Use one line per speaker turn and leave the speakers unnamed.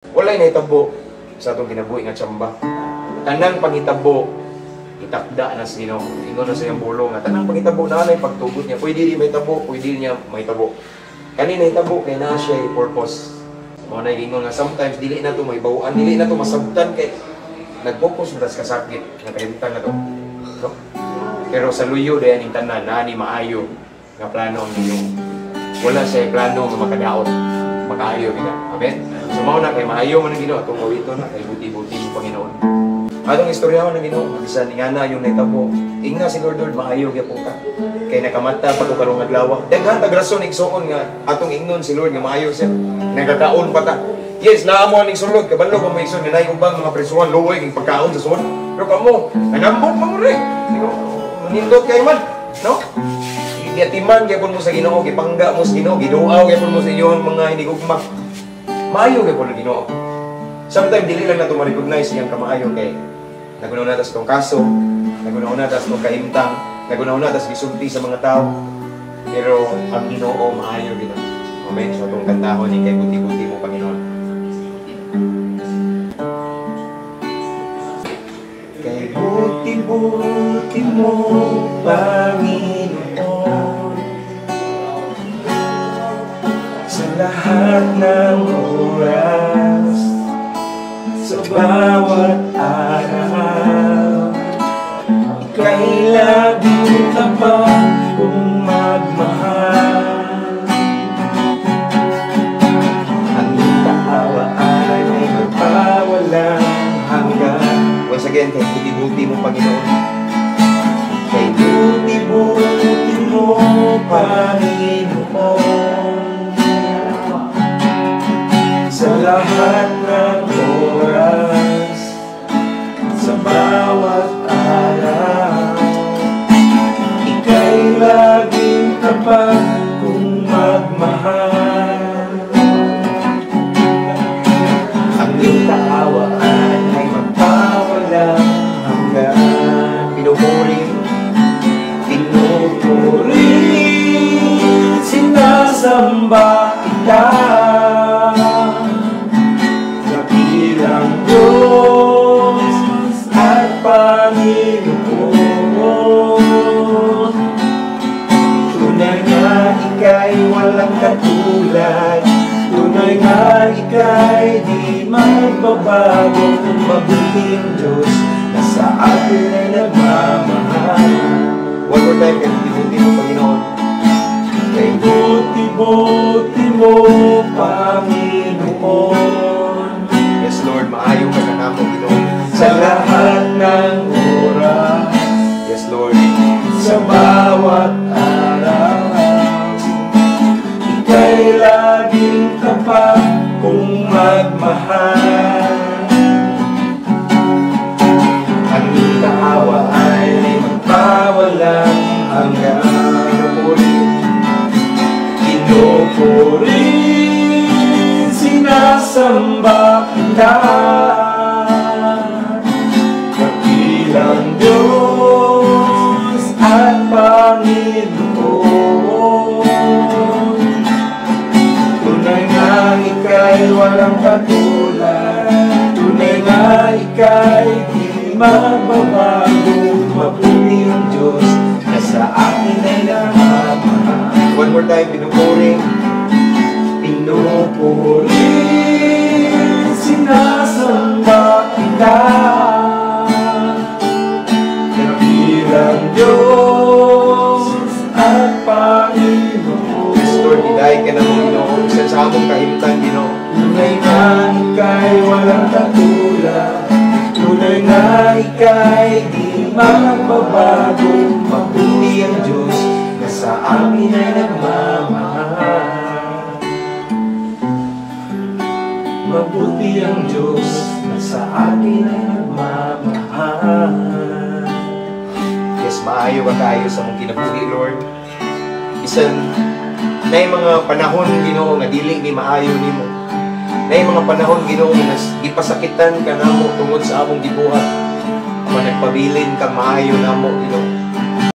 Walay na itabo sa atong kinabuhi nga tsamba. Tanang pangitabo, itakda na sino, ingon na sa iyang bulong nga tanang pangitabo na alay pagtugot niya. Pwede di may tabo, pwede niya may tabo. Kanina itabo kay na siya purpose. Mga nag-ingon nga sometimes dili na to may bawaan, dili na to masabtan kay nag-focus na sa kasakit, nakalimutan na to. No? Pero sa luyo dayan yung tanan, ni maayo nga plano ang inyong. Wala siya plano nga makadaot, makaayo kita. Amen? So mao na kay maayo man ang Ginoo atong mawito na kay buti-buti yung Panginoon. Atong istoryahan ng Ginoo, bisan nga na yung naitabo. Inga si Lord maayo gyapon ka. Kay nakamata pa ko karong adlaw. Daghan tag rason igsuon nga atong ingnon si Lord nga maayo siya. Nagkakaon pa ta. Yes, naamo ning sulod kabalo pa may igsoon nga nay ubang mga presuhan luoy ing pagkaon sa sulod. Pero kamo, nangambot man rin. Nindot kay man, no? Giyatiman gyapon mo sa Ginoo, gipangga mo sa Ginoo, giduaw gyapon mo sa inyong mga hinigugma. Maayo gyapon ang Ginoo. Sometimes dili lang nato ma-recognize iyang kamaayo kay nagunaw na tas tong kaso, nagunaw na tas tong kahimtang, nagunaw na tas gisulti sa mga tao. Pero ang Ginoo maayo gid. Amen. So tong kantahon ni kay buti-buti mo Panginoon. Kay buti-buti mo Panginoon, sa lahat ng oras, sa bawat araw, ika'y laging tapat kong magmahal. Ang iyong kaawaan ay magpawalang hanggan. Once again, kay buti-buti mo Panginoon. Kay buti-buti mo Panginoon, sa lahat ng oras, sa bawat araw, ika'y laging tapat kung magmahal. Ang iyong kaawaan ay magpawalang hanggan. Pinupuri, sinasamba kita. Diyos at Panginoon, tunay nga ika'y walang katulad, tunay nga ika'y di magbabago. Mabuting Diyos na sa atin ay nagmamahal. One more time, kay buti-buti mo Panginoon. Kay buti-buti mo Panginoon, Lord, maayo ka na namo, Ginoo, sa lahat ng oras. Yes, Lord. Sa bawat araw, ika'y laging tapat kung magmahal. Ang iyong kaawaan ay magpawalang hanggan. Pinupuri, sinasamba kita, kapilang Diyos at Panginoon. Tunay nga ika'y walang katulad, tunay nga ika'y di magbabago. Mabuti ang Diyos na sa akin ay nagmamahal. One more time, pinupuri. Pinupuri, sinasamba kita, kapilang Diyos at Panginoon. Yes, Lord, hiday ka na mo, Ginoo, isa sa among kahimtang, Ginoo. Tunay nga ika'y walang katulad, tunay nga ika'y di magbabago. Mabuti ang Diyos na sa amin ay nagmamahal. Mabuti ang Diyos na sa atin ay nagmamahal. Yes, maayo ka tayo sa mong kinabuhi, Lord. Bisan, na yung mga panahon, Ginoo, nga dili ni maayo ni mo. Na yung mga panahon, Ginoo, na ipasakitan ka na mo tungod sa among gibuhat. Ama, nagpabilin kang maayo na mo, Ginoo.